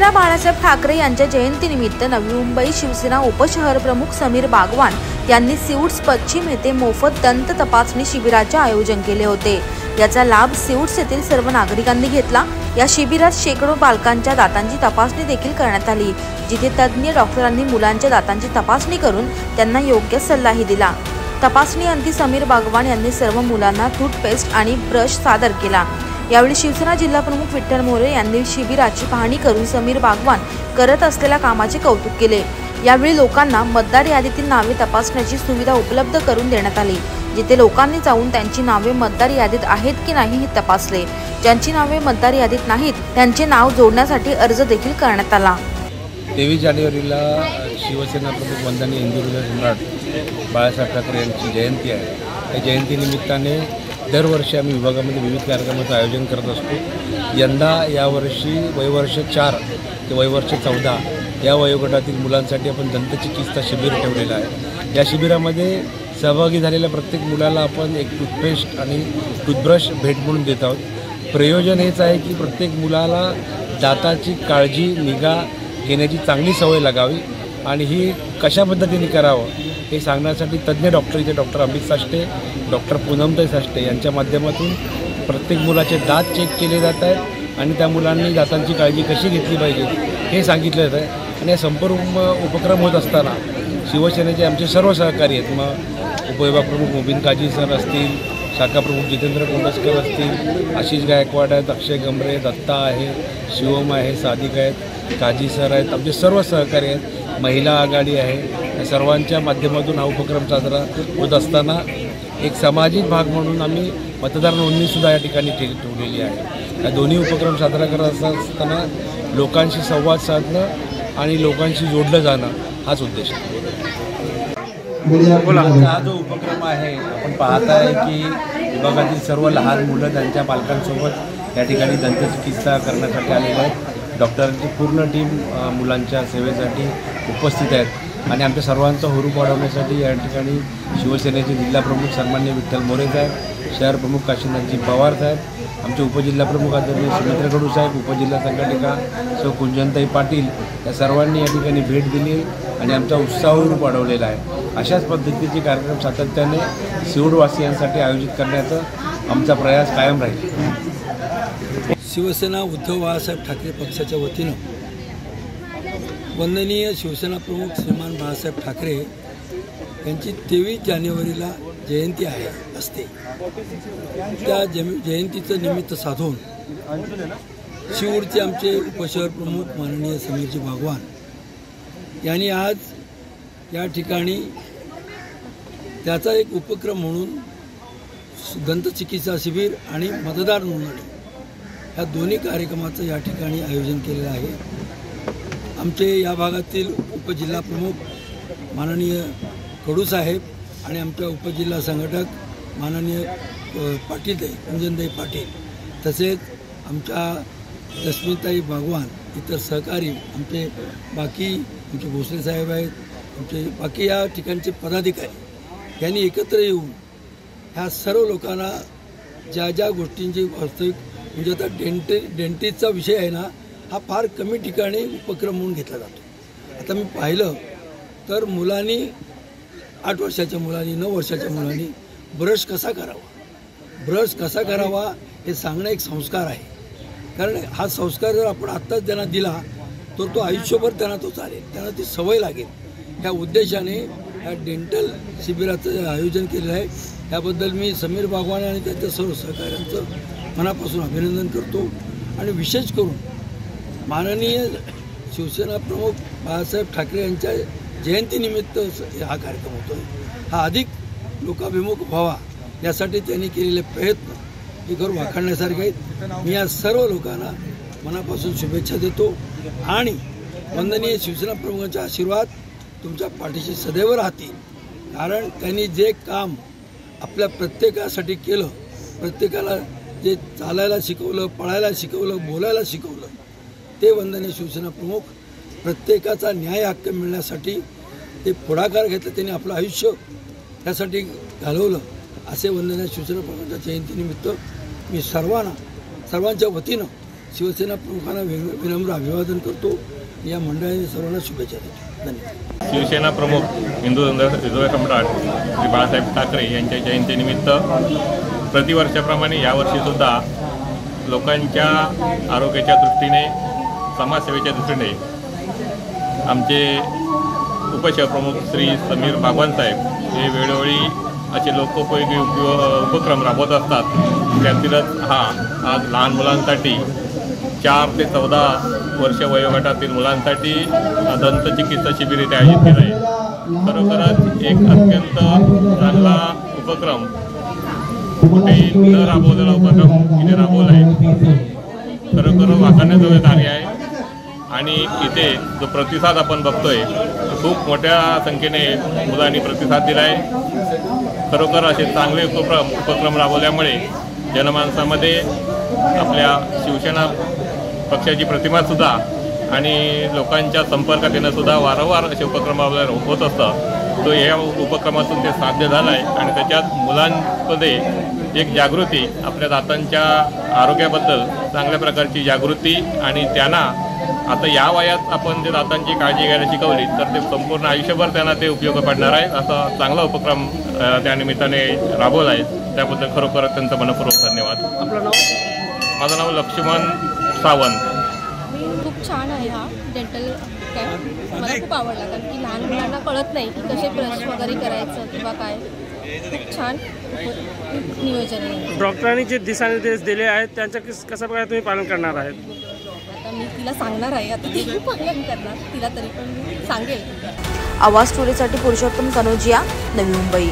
शिवसेना बाळासाहेब ठाकरे यांच्या जयंतीनिमित्त नवी मुंबई शिवसेना उपशहर प्रमुख समीर बागवान यांनी सिऊट्स पश्चिम येथे मोफत दंत तपासणी शिबिराचे आयोजन केले होते। याचा लाभ सिऊट्स येथील सर्व नागरिकांनी घेतला। या शिबिरात शेकडो बालकांच्या दातांची तपासणी देखील करण्यात आली, जिथे तज्ञ डॉक्टरांनी मुलांच्या दातांची तपासणी करून त्यांना योग्य सल्लाही दिला। तपासणी अंती समीर बागवान यांनी सर्व मुलांना टूथपेस्ट आणि ब्रश सादर केला। यावेळी शिवसेना जिल्हा प्रमुख विठ्ठल मोरे यांनी शिबिराची पाहणी करून समीर बागवान करत असलेल्या कामाचे कौतुक केले। यावेळी लोकांना मतदार यादीतील नावे तपासण्याची सुविधा उपलब्ध करून देण्यात आली, जिथे लोकांनी जाऊन त्यांची नावे मतदार यादीत आहेत की नाही हे तपासले। ज्यांची नावे मतदार यादीत नाहीत त्यांचे नाव जोडण्यासाठी अर्ज देखील करण्यात आला। 23 जानेवारीला शिवसेना प्रमुख वंदनीय हिंदुहृदय सम्राट बाळासाहेब ठाकरे यांची जयंती आहे। या जयंतीनिमित्ताने दरवर्षी आम्ही विभागामध्ये विविध कार्यक्रमाचं आयोजन करत असतो। यंदा यावर्षी वयवर्ष 4 ते वयवर्ष 14 या वयोगटातील मुलांसाठी आपण दंतचिकित्सा शिबिर ठेवलेलं आहे। या शिबिरामध्ये सहभागी झालेल्या प्रत्येक मुलाला आपण एक टूथपेस्ट आणि टूथब्रश भेट म्हणून देत आहोत। प्रयोजन हेच आहे की प्रत्येक मुलाला दाताची काळजी निगा घेण्याची चांगली सवय लागावी आणि ही कशा पद्धतीने करावं हे सांगण्यासाठी तज्ञ डॉक्टर इथे डॉक्टर अमित साष्टे, डॉक्टर पूनमताई साष्टे यांच्या माध्यमातून प्रत्येक मुलाचे दात चेक केले जात आहेत आणि त्या मुलांनी दातांची काळजी कशी घेतली पाहिजे हे सांगितलं जात आहे। आणि या संपूर्ण उपक्रम होत असताना शिवसेनेचे आमचे सर्व सहकारी आहेत, मग उपविभाग प्रमुख मोबिन काजी सर असतील, शाखा प्रमुख जितेंद्र कोंडस्कर असतील, आशिष गायकवाड आहेत, अक्षय गमरे, दत्ता आहे, शिवम आहे, सादिक आहेत, काजी सर आहेत, आमचे सर्व सहकारी आहेत, महिला आघाडी आहे। या सर्वांच्या माध्यमातून हा उपक्रम साजरा होत असताना एक सामाजिक भाग म्हणून आम्ही मतदार नोंदणीसुद्धा या ठिकाणी ठेवलेली आहे। या दोन्ही उपक्रम साजरा करत असताना लोकांशी संवाद साधणं आणि लोकांशी जोडलं जाणं हाच उद्देश आहे। हा जो उपक्रम आहे आपण पाहत आहे की विभागातील सर्व लहान मुलं त्यांच्या पालकांसोबत या ठिकाणी दंतचिकित्सा करण्यासाठी आलेले आहेत। डॉक्टरांची पूर्ण टीम मुलांच्या सेवेसाठी उपस्थित आहेत आणि आमच्या सर्वांचा हुरूप वाढवण्यासाठी या ठिकाणी शिवसेनेचे जिल्हा प्रमुख सन्माननीय विठ्ठल मोरे साहेब, शहर प्रमुख काशीनाथजी पवार साहेब, आमचे उपजिल्हा प्रमुख आदरणीय सुमित्रा कडू साहेब, उपजिल्हा संघटिका सौ कुंजनताई पाटील या सर्वांनी या ठिकाणी भेट दिली आणि आमचा उत्साह वाढवलेला आहे। अशाच पद्धतीचे कार्यक्रम सातत्याने सिऊटवासियांसाठी आयोजित करण्याचा आमचा प्रयास कायम राहील। शिवसेना उद्धव बाळासाहेब ठाकरे पक्षाच्या वतीनं वंदनीय शिवसेना प्रमुख श्रीमान बाळासाहेब ठाकरे यांची 23 जानेवारीला जयंती असते। त्या जयंतीचं निमित्त साधून शिऊरचे आमचे उपशहर प्रमुख माननीय समीरजी बागवान यांनी आज या ठिकाणी त्याचा एक उपक्रम म्हणून दंतचिकित्सा शिबिर आणि मतदार नोंदणी या दोन्ही कार्यक्रमाचं या ठिकाणी आयोजन केलेलं आहे। आमचे या भागातील उपजिल्हा प्रमुख माननीय कडू साहेब आणि आमच्या उपजिल्हा संघटक माननीय पाटीलताई कुंजनताई पाटील, तसेच आमच्या रश्मीताई बागवान, इतर सहकारी आमचे बाकी आमचे भोसले साहेब आहेत, आमचे बाकी या ठिकाणचे पदाधिकारी यांनी एकत्र येऊन ह्या सर्व लोकांना ज्या ज्या गोष्टींची वास्तविक म्हणजे आता डेंटिस्टचा विषय आहे ना, हा फार कमी ठिकाणी उपक्रम म्हणून घेतला जातो। आता मी पाहिलं तर मुलांनी 8 वर्षाच्या मुलांनी 9 वर्षाच्या मुलांनी ब्रश कसा करावा हे सांगणं एक संस्कार आहे। कारण हा संस्कार जर आपण आत्ताच त्यांना दिला तर तो आयुष्यभर त्यांना तो चालेल, त्यांना ती सवय लागेल। ह्या उद्देशाने ह्या डेंटल शिबिराचं आयोजन केलेलं आहे। त्याबद्दल मी समीर बागवान आणि त्यांच्या सर्व सहकाऱ्यांचं मनापासून अभिनंदन करतो आणि विशेष करून माननीय शिवसेना प्रमुख बाळासाहेब ठाकरे यांच्या जयंतीनिमित्त हा कार्यक्रम होतो, हा अधिक लोकाभिमुख व्हावा यासाठी त्यांनी केलेले प्रयत्न हे करून वाखाणण्यासारखे आहेत। मी या सर्व लोकांना मनापासून शुभेच्छा देतो आणि वंदनीय शिवसेना प्रमुखांचा आशीर्वाद तुमच्या पाठीशी सदैव राहतील। कारण त्यांनी जे काम आपल्या प्रत्येकासाठी केलं, प्रत्येकाला जे चालायला शिकवलं, पळायला शिकवलं, बोलायला शिकवलं, ते वंदनीय शिवसेना प्रमुख प्रत्येकाचा न्याय हक्क मिळण्यासाठी ते पुढाकार घेतला, त्यांनी आपलं आयुष्य त्यासाठी घालवलं। असे वंदनीय शिवसेना प्रमुखांच्या जयंतीनिमित्त मी सर्वांच्या वतीनं शिवसेना प्रमुखांना विनम्र अभिवादन करतो. या मंडळाने सर्वांना शुभेच्छा देतो. धन्यवाद. शिवसेना प्रमुख हिंदू हृदय सम्राट श्री बाळासाहेब ठाकरे यांच्या जयंतीनिमित्त प्रतिवर्षाप्रमाणे यावर्षीसुद्धा लोकांच्या आरोग्याच्या दृष्टीने, समाजसेवेच्या दृष्टीने आमचे उपशहप्रमुख श्री समीर बागवान साहेब हे वेळोवेळी असे लोकोपयोगी उपक्रम राबवत असतात. त्यातीलच हा आज लहान मुलांसाठी 4 ते 14 वर्ष वयोगटातील मुलांसाठी दंतचिकित्सा शिबिर इथे आयोजित केलं आहे. खरोखरच एक अत्यंत चांगला उपक्रम, कुठे न राबवलेला उपक्रम इथे राबवला आहे. खरोखर वाखाणण्याजोगे कार्य आहे आणि इथे जो प्रतिसाद आपण बघतोय खूप मोठ्या संख्येने मुलांनी प्रतिसाद दिला आहे. खरोखर असे चांगले उपक्रम राबवल्यामुळे जनमानसामध्ये आपल्या शिवसेना पक्षाची प्रतिमासुद्धा आणि लोकांच्या संपर्कात येणंसुद्धा वारंवार असे उपक्रम होत असतं. तो या उपक्रमातून ते साध्य झालं आहे आणि त्याच्यात मुलांमध्ये एक जागृती, आपल्या दातांच्या आरोग्याबद्दल चांगल्या प्रकारची जागृती आणि त्यांना आता या वयात आपण जे दातांची काळजी घ्यायला शिकवली तर ते संपूर्ण आयुष्यभर त्यांना ते उपयोग पडणार आहे. असा चांगला उपक्रम त्यानिमित्ताने राबवला आहे. त्याबद्दल खरोखरच त्यांचं मनपूर्वक धन्यवाद. आपलं नाव? माझं नाव लक्ष्मण सावंत. खूप छान आहे हा डेंटल कॅम्प. मला खूप आवडला कारण की लहान मुलांना कळत नाही की कसे ब्रश वगैरे करायचं किंवा काय. खूप छान नियोजन आहे. डॉक्टरांनी जे दिशानिर्देश दिले आहेत त्यांचं कशा प्रकारे तुम्ही पालन करणार आहेत? आता मी तिला सांगणार आहे, आता ती पालन करणार, तिला तरी पण मी सांगेल. आवाज स्टोरीसाठी पुरुषोत्तम कनोजिया, नवी मुंबई.